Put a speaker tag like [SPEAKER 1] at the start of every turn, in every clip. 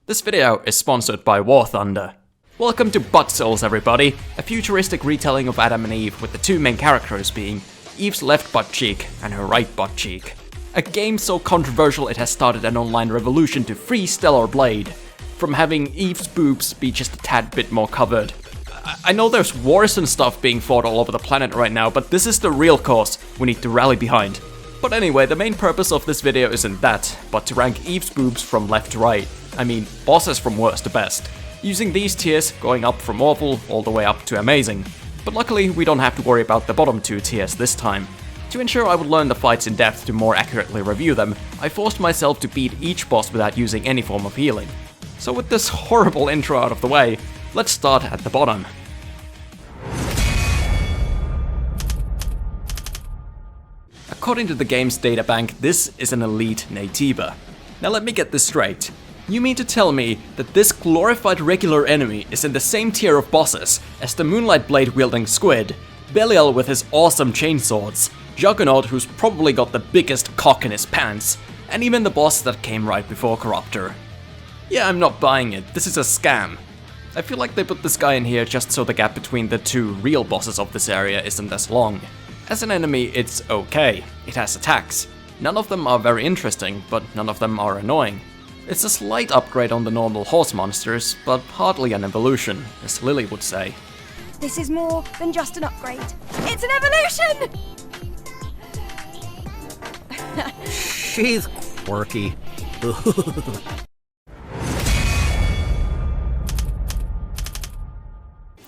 [SPEAKER 1] This video is sponsored by War Thunder. Welcome to Butt Souls, everybody, a futuristic retelling of Adam and Eve with the two main characters being Eve's left butt cheek and her right butt cheek. A game so controversial it has started an online revolution to free Stellar Blade, from having Eve's boobs be just a tad bit more covered. I know there's wars and stuff being fought all over the planet right now, but this is the real cause we need to rally behind. But anyway, the main purpose of this video isn't that, but to rank Eve's boobs from left to right. I mean, bosses from worst to best. Using these tiers, going up from awful all the way up to amazing. But luckily, we don't have to worry about the bottom two tiers this time. To ensure I would learn the fights in depth to more accurately review them, I forced myself to beat each boss without using any form of healing. So with this horrible intro out of the way, let's start at the bottom. According to the game's databank, this is an elite Naytiba. Now let me get this straight. You mean to tell me that this glorified regular enemy is in the same tier of bosses as the Moonlight Blade wielding squid, Belial with his awesome chainswords, Juggernaut who's probably got the biggest cock in his pants, and even the boss that came right before Corruptor? Yeah, I'm not buying it, this is a scam. I feel like they put this guy in here just so the gap between the two real bosses of this area isn't as long. As an enemy, it's okay. It has attacks. None of them are very interesting, but none of them are annoying. It's a slight upgrade on the normal horse monsters, but hardly an evolution, as Lily would say.
[SPEAKER 2] This is more than just an upgrade. It's an evolution!
[SPEAKER 3] She's quirky.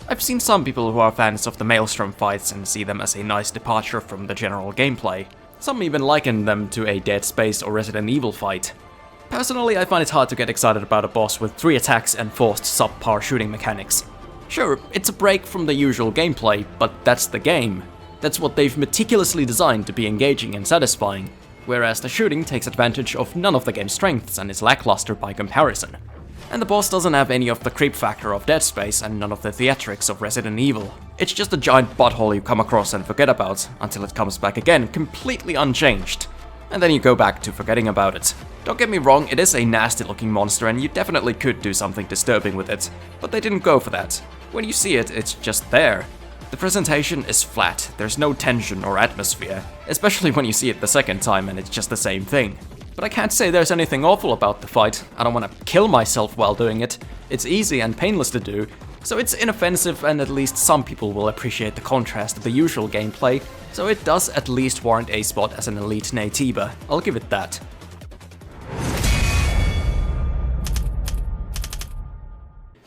[SPEAKER 1] I've seen some people who are fans of the Maelstrom fights and see them as a nice departure from the general gameplay. Some even liken them to a Dead Space or Resident Evil fight. Personally, I find it hard to get excited about a boss with 3 attacks and forced subpar shooting mechanics. Sure, it's a break from the usual gameplay, but that's the game. That's what they've meticulously designed to be engaging and satisfying, whereas the shooting takes advantage of none of the game's strengths and is lackluster by comparison. And the boss doesn't have any of the creep factor of Dead Space and none of the theatrics of Resident Evil. It's just a giant butthole you come across and forget about, until it comes back again, completely unchanged. And then you go back to forgetting about it. Don't get me wrong, it is a nasty looking monster and you definitely could do something disturbing with it, but they didn't go for that. When you see it, it's just there. The presentation is flat, there's no tension or atmosphere, especially when you see it the second time and it's just the same thing. But I can't say there's anything awful about the fight. I don't want to kill myself while doing it. It's easy and painless to do, so it's inoffensive and at least some people will appreciate the contrast to the usual gameplay, so it does at least warrant a spot as an elite Naytiba. I'll give it that.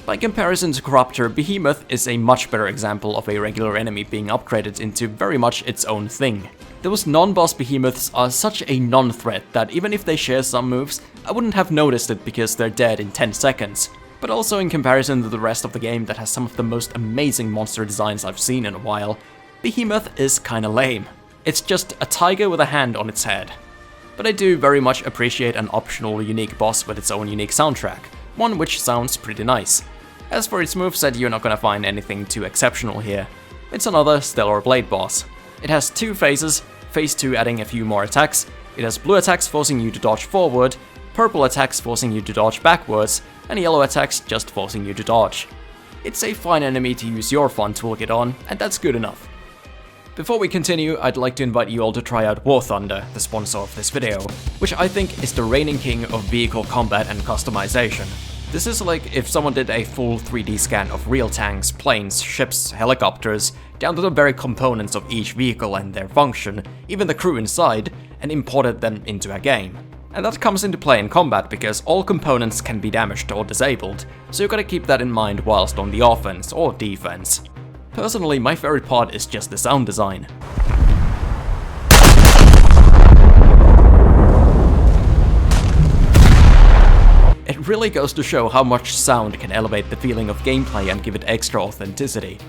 [SPEAKER 1] By comparison to Corruptor, Behemoth is a much better example of a regular enemy being upgraded into very much its own thing. Those non-boss behemoths are such a non-threat that even if they share some moves, I wouldn't have noticed it because they're dead in 10 seconds. But also in comparison to the rest of the game that has some of the most amazing monster designs I've seen in a while, Behemoth is kinda lame. It's just a tiger with a hand on its head. But I do very much appreciate an optional unique boss with its own unique soundtrack, one which sounds pretty nice. As for its moveset, you're not gonna find anything too exceptional here. It's another Stellar Blade boss. It has 2 phases, phase 2 adding a few more attacks, it has blue attacks forcing you to dodge forward, purple attacks forcing you to dodge backwards, and yellow attacks just forcing you to dodge. It's a fine enemy to use your fun toolkit on, and that's good enough. Before we continue, I'd like to invite you all to try out War Thunder, the sponsor of this video, which I think is the reigning king of vehicle combat and customization. This is like if someone did a full 3D scan of real tanks, planes, ships, helicopters, down to the very components of each vehicle and their function, even the crew inside, and imported them into a game. And that comes into play in combat because all components can be damaged or disabled, so you gotta keep that in mind whilst on the offense or defense. Personally, my favorite part is just the sound design. It really goes to show how much sound can elevate the feeling of gameplay and give it extra authenticity.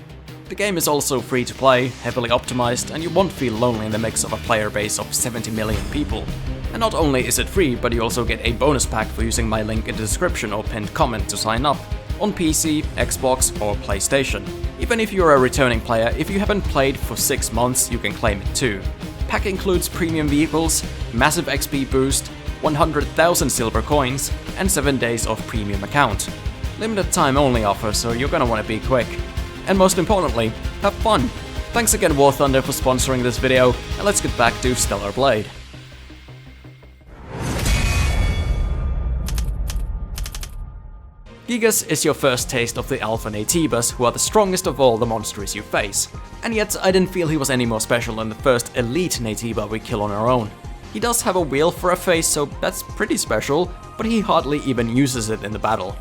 [SPEAKER 1] The game is also free to play, heavily optimized, and you won't feel lonely in the mix of a player base of 70 million people. And not only is it free, but you also get a bonus pack for using my link in the description or pinned comment to sign up, on PC, Xbox or PlayStation. Even if you're a returning player, if you haven't played for 6 months, you can claim it too. Pack includes premium vehicles, massive XP boost, 100,000 silver coins, and 7 days of premium account. Limited time only offer, so you're gonna want to be quick. And most importantly, have fun! Thanks again War Thunder for sponsoring this video, and let's get back to Stellar Blade. Gigas is your first taste of the Alpha Naytibas, who are the strongest of all the monsters you face. And yet, I didn't feel he was any more special than the first elite Naytiba we kill on our own. He does have a wheel for a face, so that's pretty special, but he hardly even uses it in the battle.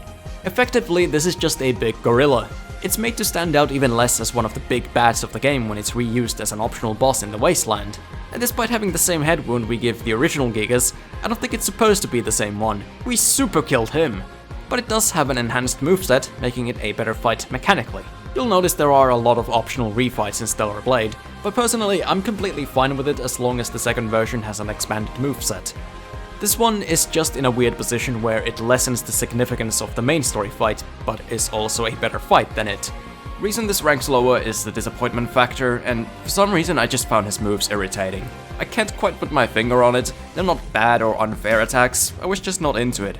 [SPEAKER 1] Effectively, this is just a big gorilla. It's made to stand out even less as one of the big bads of the game when it's reused as an optional boss in the Wasteland. And despite having the same head wound we give the original Gigas, I don't think it's supposed to be the same one. We super killed him! But it does have an enhanced moveset, making it a better fight mechanically. You'll notice there are a lot of optional refights in Stellar Blade, but personally I'm completely fine with it as long as the second version has an expanded moveset. This one is just in a weird position where it lessens the significance of the main story fight, but is also a better fight than it. The reason this ranks lower is the disappointment factor, and for some reason I just found his moves irritating. I can't quite put my finger on it, they're not bad or unfair attacks, I was just not into it.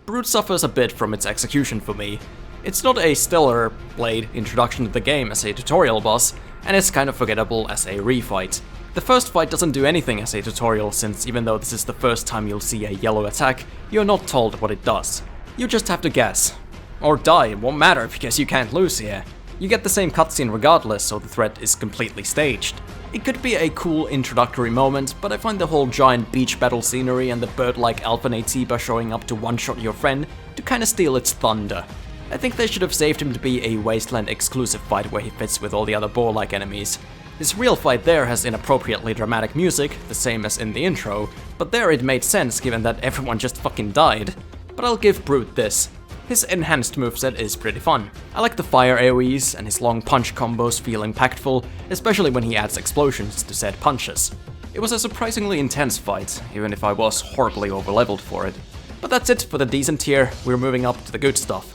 [SPEAKER 1] Brute suffers a bit from its execution for me. It's not a Stellar Blade introduction to the game as a tutorial boss, and it's kind of forgettable as a refight. The first fight doesn't do anything as a tutorial, since even though this is the first time you'll see a yellow attack, you're not told what it does. You just have to guess. Or die, it won't matter because you can't lose here. You get the same cutscene regardless, so the threat is completely staged. It could be a cool introductory moment, but I find the whole giant beach battle scenery and the bird-like Alpha Naytiba showing up to one-shot your friend to kinda steal its thunder. I think they should have saved him to be a Wasteland exclusive fight where he fits with all the other boar-like enemies. His real fight there has inappropriately dramatic music, the same as in the intro, but there it made sense given that everyone just fucking died. But I'll give Brute this. His enhanced moveset is pretty fun. I like the fire AoEs, and his long punch combos feel impactful, especially when he adds explosions to said punches. It was a surprisingly intense fight, even if I was horribly overleveled for it. But that's it for the decent tier, we're moving up to the good stuff.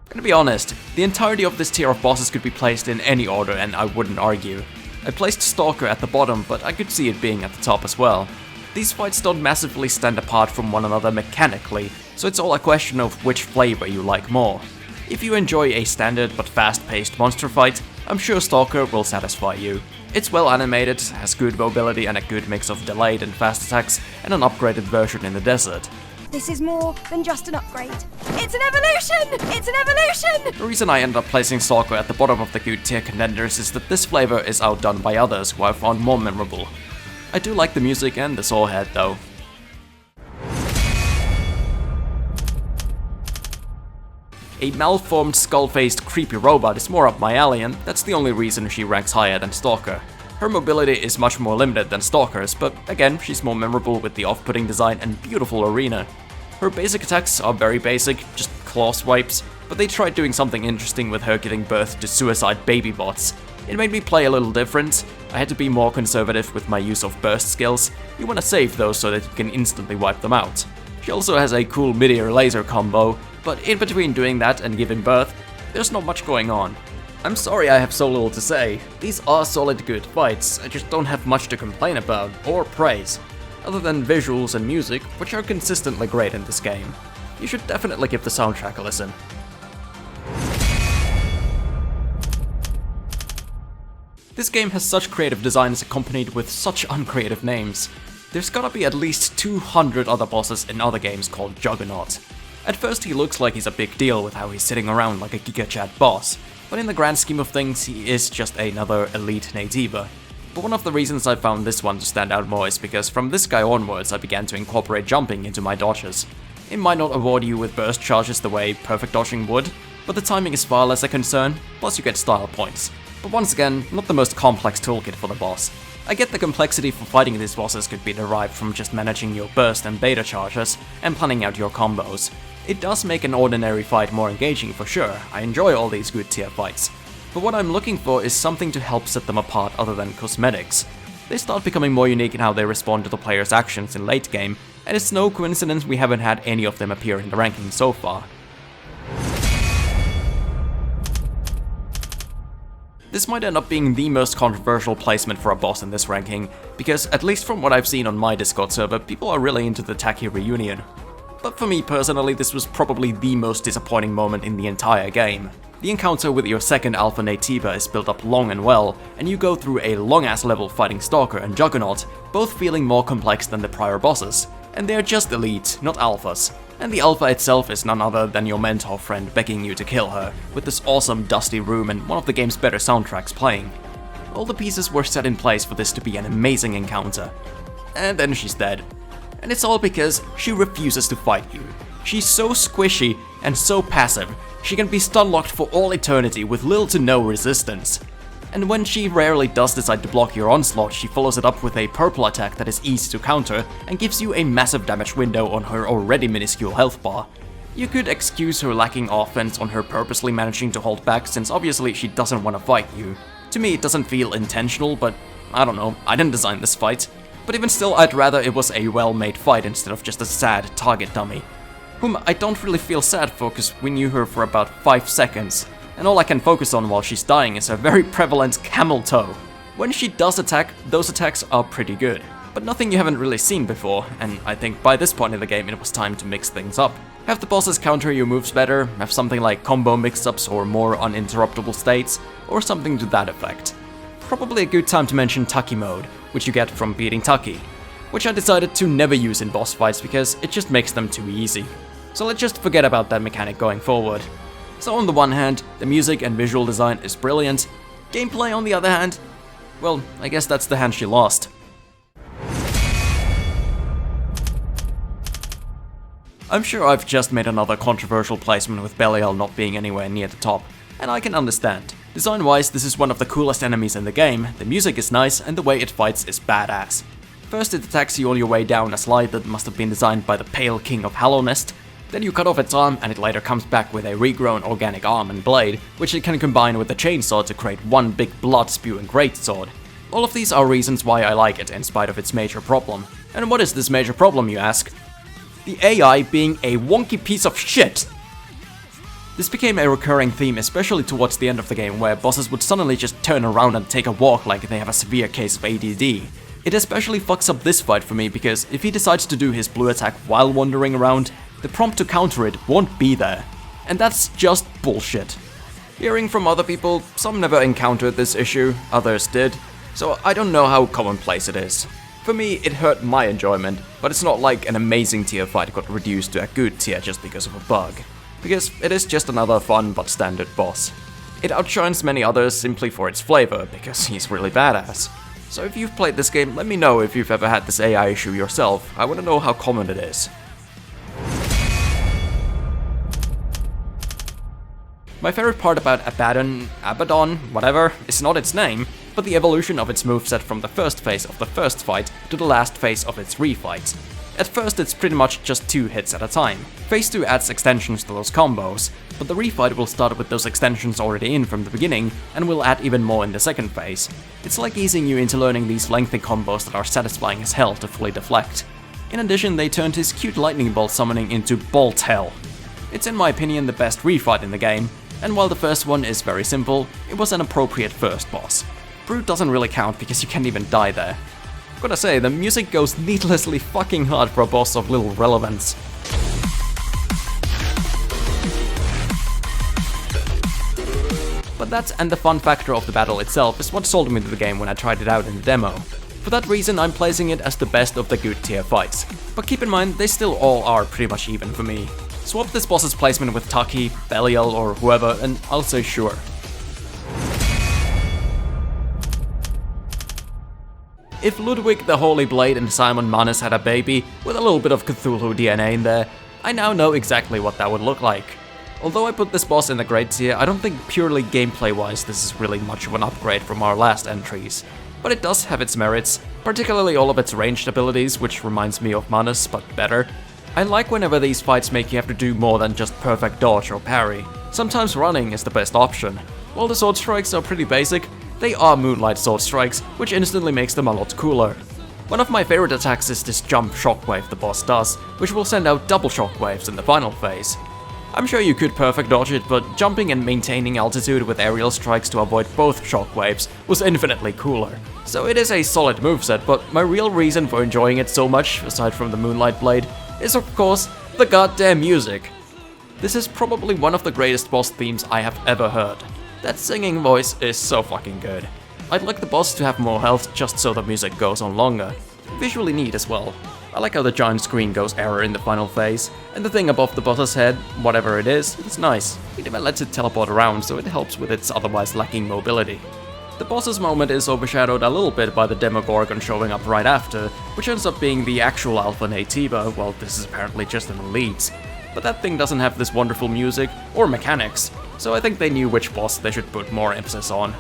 [SPEAKER 1] Gonna be honest, the entirety of this tier of bosses could be placed in any order and I wouldn't argue. I placed Stalker at the bottom, but I could see it being at the top as well. These fights don't massively stand apart from one another mechanically, so it's all a question of which flavor you like more. If you enjoy a standard but fast-paced monster fight, I'm sure Stalker will satisfy you. It's well animated, has good mobility and a good mix of delayed and fast attacks, and an upgraded version in the desert.
[SPEAKER 2] This is more than just an upgrade. It's an evolution! It's an evolution!
[SPEAKER 1] The reason I ended up placing Stalker at the bottom of the good tier contenders is that this flavor is outdone by others who I found more memorable. I do like the music and the saw head though. A malformed, skull-faced, creepy robot is more up my alley, and that's the only reason she ranks higher than Stalker. Her mobility is much more limited than Stalker's, but again, she's more memorable with the off-putting design and beautiful arena. Her basic attacks are very basic, just claw swipes, but they tried doing something interesting with her giving birth to suicide baby bots. It made me play a little different. I had to be more conservative with my use of burst skills. You wanna save those so that you can instantly wipe them out. She also has a cool mid-air laser combo, but in between doing that and giving birth, there's not much going on. I'm sorry I have so little to say. These are solid good fights, I just don't have much to complain about or praise, other than visuals and music, which are consistently great in this game. You should definitely give the soundtrack a listen. This game has such creative designs accompanied with such uncreative names. There's gotta be at least 200 other bosses in other games called Juggernaut. At first he looks like he's a big deal with how he's sitting around like a Giga Chat boss, but in the grand scheme of things he is just another elite Naytiba. But one of the reasons I found this one to stand out more is because from this guy onwards I began to incorporate jumping into my dodges. It might not award you with burst charges the way perfect dodging would, but the timing is far less a concern, plus you get style points. But once again, not the most complex toolkit for the boss. I get the complexity for fighting these bosses could be derived from just managing your burst and beta charges, and planning out your combos. It does make an ordinary fight more engaging for sure, I enjoy all these good tier fights. But what I'm looking for is something to help set them apart other than cosmetics. They start becoming more unique in how they respond to the player's actions in late game, and it's no coincidence we haven't had any of them appear in the rankings so far. This might end up being the most controversial placement for a boss in this ranking, because at least from what I've seen on my Discord server, people are really into the Tachy reunion. But for me personally, this was probably the most disappointing moment in the entire game. The encounter with your second Alpha Naytiba is built up long and well, and you go through a long-ass level fighting Stalker and Juggernaut, both feeling more complex than the prior bosses. And they're just elite, not alphas. And the alpha itself is none other than your mentor friend begging you to kill her, with this awesome dusty room and one of the game's better soundtracks playing. All the pieces were set in place for this to be an amazing encounter. And then she's dead. And it's all because she refuses to fight you. She's so squishy and so passive, she can be stun-locked for all eternity with little to no resistance. And when she rarely does decide to block your onslaught, she follows it up with a purple attack that is easy to counter and gives you a massive damage window on her already minuscule health bar. You could excuse her lacking offense on her purposely managing to hold back, since obviously she doesn't want to fight you. To me it doesn't feel intentional, but I don't know, I didn't design this fight. But even still, I'd rather it was a well-made fight instead of just a sad target dummy, whom I don't really feel sad for because we knew her for about 5 seconds. And all I can focus on while she's dying is her very prevalent camel toe. When she does attack, those attacks are pretty good, but nothing you haven't really seen before, and I think by this point in the game it was time to mix things up. Have the bosses counter your moves better, have something like combo mix-ups or more uninterruptible states, or something to that effect. Probably a good time to mention Tachy mode, which you get from beating Tachy, which I decided to never use in boss fights because it just makes them too easy. So let's just forget about that mechanic going forward. So on the one hand, the music and visual design is brilliant. Gameplay on the other hand, well, I guess that's the hand she lost. I'm sure I've just made another controversial placement with Belial not being anywhere near the top, and I can understand. Design-wise, this is one of the coolest enemies in the game, the music is nice, and the way it fights is badass. First it attacks you on your way down a slide that must have been designed by the Pale King of Hallownest. Then you cut off its arm and it later comes back with a regrown organic arm and blade, which it can combine with the chainsaw to create one big blood-spewing greatsword. All of these are reasons why I like it in spite of its major problem. And what is this major problem, you ask? The AI being a wonky piece of shit! This became a recurring theme, especially towards the end of the game, where bosses would suddenly just turn around and take a walk like they have a severe case of ADD. It especially fucks up this fight for me because if he decides to do his blue attack while wandering around, the prompt to counter it won't be there. And that's just bullshit. Hearing from other people, some never encountered this issue, others did, so I don't know how commonplace it is. For me, it hurt my enjoyment, but it's not like an amazing tier fight got reduced to a good tier just because of a bug. Because it is just another fun but standard boss. It outshines many others simply for its flavor, because he's really badass. So if you've played this game, let me know if you've ever had this AI issue yourself. I want to know how common it is. My favorite part about Abaddon, whatever, is not its name, but the evolution of its moveset from the first phase of the first fight to the last phase of its refight. At first it's pretty much just 2 hits at a time. Phase 2 adds extensions to those combos, but the refight will start with those extensions already in from the beginning, and will add even more in the second phase. It's like easing you into learning these lengthy combos that are satisfying as hell to fully deflect. In addition, they turned his cute lightning bolt summoning into Bolt Hell. It's in my opinion the best refight in the game, and while the first one is very simple, it was an appropriate first boss. Brute doesn't really count because you can't even die there. Gotta say, the music goes needlessly fucking hard for a boss of little relevance. But that and the fun factor of the battle itself is what sold me to the game when I tried it out in the demo. For that reason, I'm placing it as the best of the good tier fights. But keep in mind, they still all are pretty much even for me. Swap this boss's placement with Tachy, Belial, or whoever, and I'll say sure. If Ludwig the Holy Blade and Simon Manus had a baby, with a little bit of Cthulhu DNA in there, I now know exactly what that would look like. Although I put this boss in the great tier, I don't think purely gameplay-wise this is really much of an upgrade from our last entries. But it does have its merits, particularly all of its ranged abilities, which reminds me of Manus, but better. I like whenever these fights make you have to do more than just perfect dodge or parry. Sometimes running is the best option. While the sword strikes are pretty basic, they are Moonlight sword strikes, which instantly makes them a lot cooler. One of my favorite attacks is this jump shockwave the boss does, which will send out double shockwaves in the final phase. I'm sure you could perfect dodge it, but jumping and maintaining altitude with aerial strikes to avoid both shockwaves was infinitely cooler. So it is a solid moveset, but my real reason for enjoying it so much, aside from the Moonlight Blade, is of course the goddamn music. This is probably one of the greatest boss themes I have ever heard. That singing voice is so fucking good. I'd like the boss to have more health just so the music goes on longer. Visually neat as well. I like how the giant screen goes error in the final phase, and the thing above the boss's head, whatever it is, it's nice. It even lets it teleport around, so it helps with its otherwise lacking mobility. The boss's moment is overshadowed a little bit by the Demogorgon showing up right after, which ends up being the actual Alpha Naytiba. Well, this is apparently just an elite. But that thing doesn't have this wonderful music, or mechanics, so I think they knew which boss they should put more emphasis on.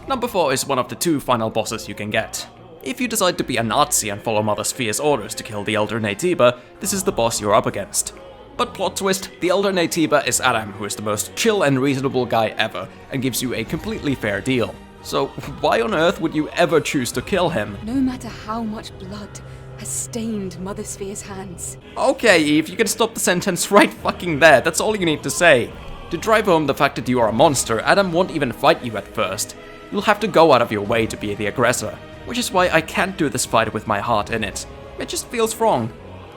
[SPEAKER 1] Number 4 is one of the 2 final bosses you can get. If you decide to be a Nazi and follow Mother Sphere's orders to kill the Elder Naytiba, this is the boss you're up against. But plot twist, the Elder Naytiba is Adam, who is the most chill and reasonable guy ever, and gives you a completely fair deal. So why on earth would you ever choose to kill him?
[SPEAKER 4] No matter how much blood has stained Mother Sphere's hands.
[SPEAKER 1] Okay, Eve, you can stop the sentence right fucking there, that's all you need to say. To drive home the fact that you are a monster, Adam won't even fight you at first. You'll have to go out of your way to be the aggressor, which is why I can't do this fight with my heart in it. It just feels wrong.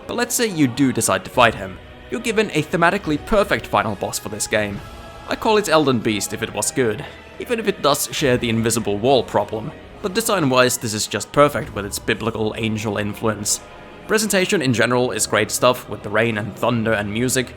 [SPEAKER 1] But let's say you do decide to fight him. You're given a thematically perfect final boss for this game. I call it Elden Beast if it was good, even if it does share the invisible wall problem. But design-wise, this is just perfect with its biblical angel influence. Presentation in general is great stuff, with the rain and thunder and music.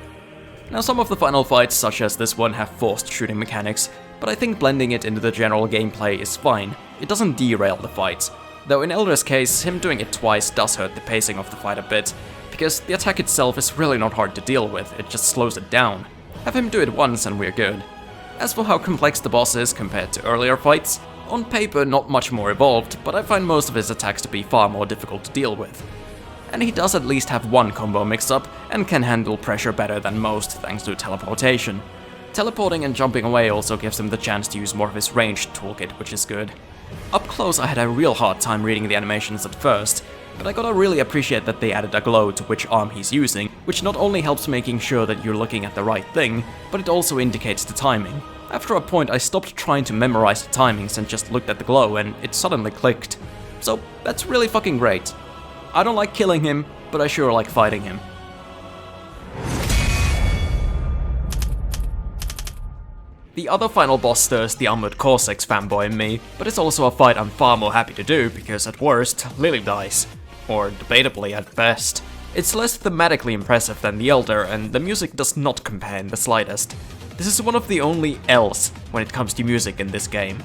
[SPEAKER 1] Now some of the final fights, such as this one, have forced shooting mechanics, but I think blending it into the general gameplay is fine. It doesn't derail the fights. Though in Elder's case, him doing it twice does hurt the pacing of the fight a bit, because the attack itself is really not hard to deal with, it just slows it down. Have him do it once and we're good. As for how complex the boss is compared to earlier fights, on paper not much more evolved, but I find most of his attacks to be far more difficult to deal with. And he does at least have one combo mix-up, and can handle pressure better than most thanks to teleportation. Teleporting and jumping away also gives him the chance to use more of his ranged toolkit, which is good. Up close I had a real hard time reading the animations at first, but I gotta really appreciate that they added a glow to which arm he's using, which not only helps making sure that you're looking at the right thing, but it also indicates the timing. After a point I stopped trying to memorize the timings and just looked at the glow and it suddenly clicked. So that's really fucking great. I don't like killing him, but I sure like fighting him. The other final boss stirs the Armored Corsax fanboy in me, but it's also a fight I'm far more happy to do because at worst, Lily dies. Or debatably at best. It's less thematically impressive than the Elder, and the music does not compare in the slightest. This is one of the only L's when it comes to music in this game.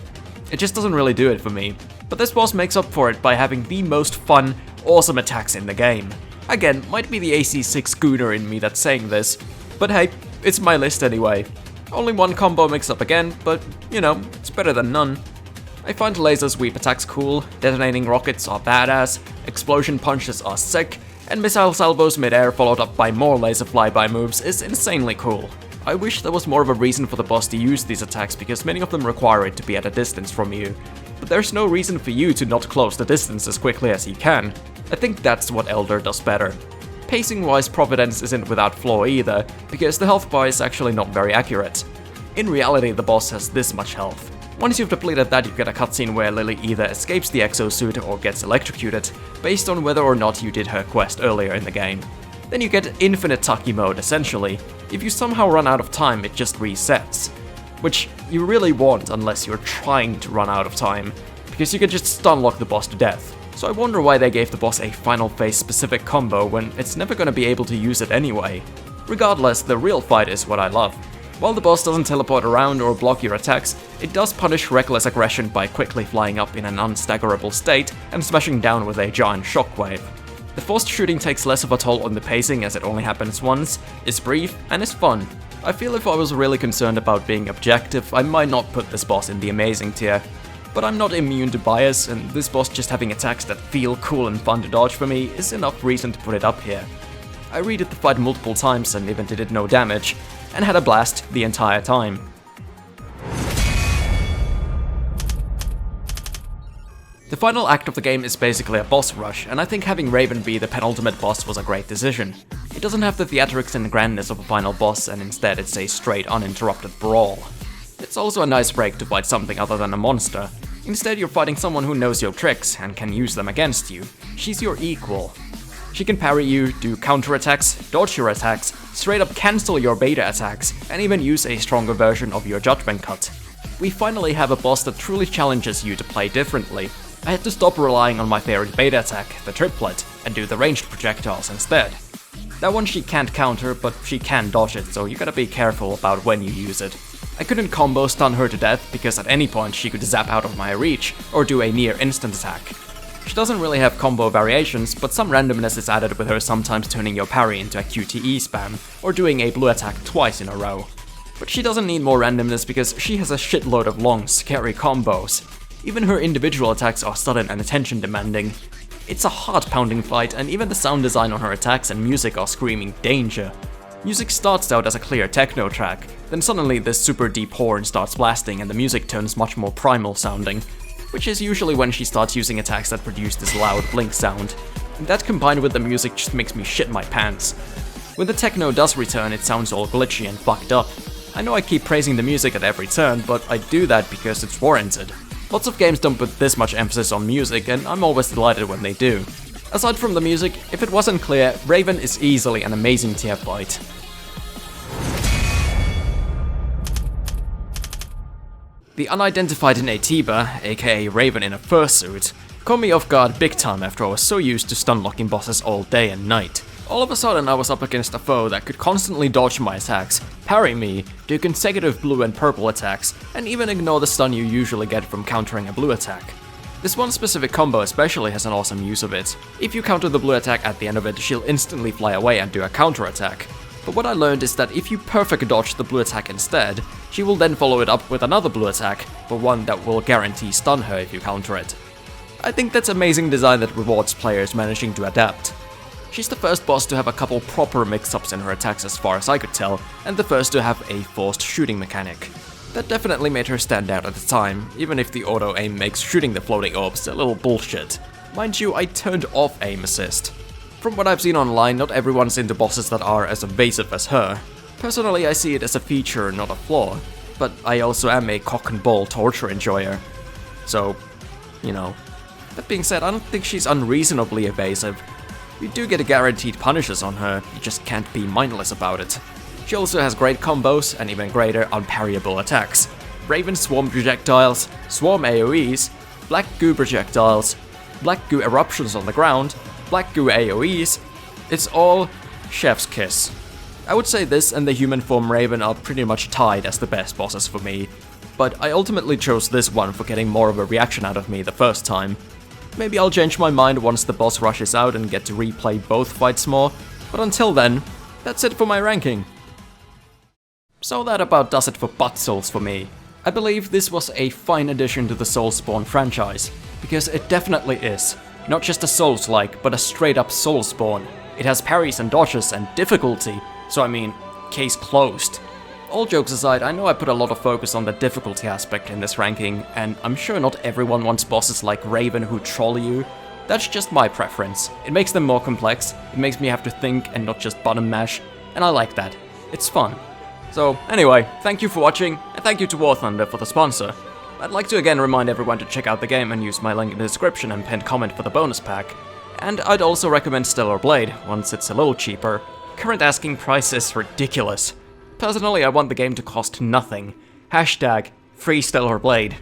[SPEAKER 1] It just doesn't really do it for me, but this boss makes up for it by having the most fun, awesome attacks in the game. Again, might be the AC6 Gooner in me that's saying this, but hey, it's my list anyway. Only one combo mix-up again, but, you know, it's better than none. I find laser sweep attacks cool, detonating rockets are badass, explosion punches are sick, and missile salvos mid-air followed up by more laser flyby moves is insanely cool. I wish there was more of a reason for the boss to use these attacks because many of them require it to be at a distance from you, but there's no reason for you to not close the distance as quickly as you can. I think that's what Elder does better. Pacing-wise, Providence isn't without flaw either, because the health bar is actually not very accurate. In reality, the boss has this much health. Once you've depleted that, you get a cutscene where Lily either escapes the exosuit or gets electrocuted, based on whether or not you did her quest earlier in the game. Then you get infinite Tachy mode, essentially. If you somehow run out of time, it just resets. Which you really want unless you're trying to run out of time, because you can just stun-lock the boss to death. So I wonder why they gave the boss a final phase specific combo when it's never gonna be able to use it anyway. Regardless, the real fight is what I love. While the boss doesn't teleport around or block your attacks, it does punish reckless aggression by quickly flying up in an unstaggerable state and smashing down with a giant shockwave. The forced shooting takes less of a toll on the pacing as it only happens once, is brief, and is fun. I feel if I was really concerned about being objective, I might not put this boss in the amazing tier. But I'm not immune to bias, and this boss just having attacks that feel cool and fun to dodge for me is enough reason to put it up here. I redid the fight multiple times and even did it no damage, and had a blast the entire time. The final act of the game is basically a boss rush, and I think having Raven be the penultimate boss was a great decision. It doesn't have the theatrics and grandness of a final boss, and instead it's a straight uninterrupted brawl. It's also a nice break to fight something other than a monster. Instead you're fighting someone who knows your tricks and can use them against you. She's your equal. She can parry you, do counterattacks, dodge your attacks, straight up cancel your beta attacks, and even use a stronger version of your judgment cut. We finally have a boss that truly challenges you to play differently. I had to stop relying on my favorite beta attack, the triplet, and do the ranged projectiles instead. That one she can't counter, but she can dodge it, so you gotta be careful about when you use it. I couldn't combo stun her to death, because at any point she could zap out of my reach, or do a near instant attack. She doesn't really have combo variations, but some randomness is added with her sometimes turning your parry into a QTE spam, or doing a blue attack twice in a row. But she doesn't need more randomness because she has a shitload of long, scary combos. Even her individual attacks are sudden and attention demanding. It's a heart-pounding fight, and even the sound design on her attacks and music are screaming danger. Music starts out as a clear techno track, then suddenly this super deep horn starts blasting and the music turns much more primal sounding, which is usually when she starts using attacks that produce this loud blink sound. And that combined with the music just makes me shit my pants. When the techno does return, it sounds all glitchy and fucked up. I know I keep praising the music at every turn, but I do that because it's warranted. Lots of games don't put this much emphasis on music, and I'm always delighted when they do. Aside from the music, if it wasn't clear, Raven is easily an amazing tier fight. The Unidentified Naytiba, aka Raven in a fursuit, caught me off guard big time after I was so used to stun-locking bosses all day and night. All of a sudden I was up against a foe that could constantly dodge my attacks, parry me, do consecutive blue and purple attacks, and even ignore the stun you usually get from countering a blue attack. This one specific combo especially has an awesome use of it. If you counter the blue attack at the end of it, she'll instantly fly away and do a counter attack. But what I learned is that if you perfect dodge the blue attack instead, she will then follow it up with another blue attack, but one that will guarantee stun her if you counter it. I think that's amazing design that rewards players managing to adapt. She's the first boss to have a couple proper mix-ups in her attacks as far as I could tell, and the first to have a forced shooting mechanic. That definitely made her stand out at the time, even if the auto-aim makes shooting the floating orbs a little bullshit. Mind you, I turned off aim assist. From what I've seen online, not everyone's into bosses that are as evasive as her. Personally, I see it as a feature, not a flaw, but I also am a cock and ball torture enjoyer. So, you know. That being said, I don't think she's unreasonably evasive. You do get guaranteed punishes on her, you just can't be mindless about it. She also has great combos and even greater unparryable attacks. Raven Swarm projectiles, Swarm AoEs, Black Goo projectiles, Black Goo eruptions on the ground, Black Goo AoEs, it's all chef's kiss. I would say this and the human form Raven are pretty much tied as the best bosses for me, but I ultimately chose this one for getting more of a reaction out of me the first time. Maybe I'll change my mind once the boss rush is out and get to replay both fights more, but until then, that's it for my ranking. So that about does it for Butt Souls for me. I believe this was a fine addition to the Soulspawn franchise, because it definitely is. Not just a Souls-like, but a straight up Soulspawn. It has parries and dodges and difficulty, so I mean, case closed. All jokes aside, I know I put a lot of focus on the difficulty aspect in this ranking, and I'm sure not everyone wants bosses like Raven who troll you. That's just my preference. It makes them more complex, it makes me have to think and not just button mash, and I like that. It's fun. So anyway, thank you for watching, and thank you to War Thunder for the sponsor. I'd like to again remind everyone to check out the game and use my link in the description and pinned comment for the bonus pack. And I'd also recommend Stellar Blade, once it's a little cheaper. Current asking price is ridiculous. Personally, I want the game to cost nothing. Hashtag free Stellar Blade.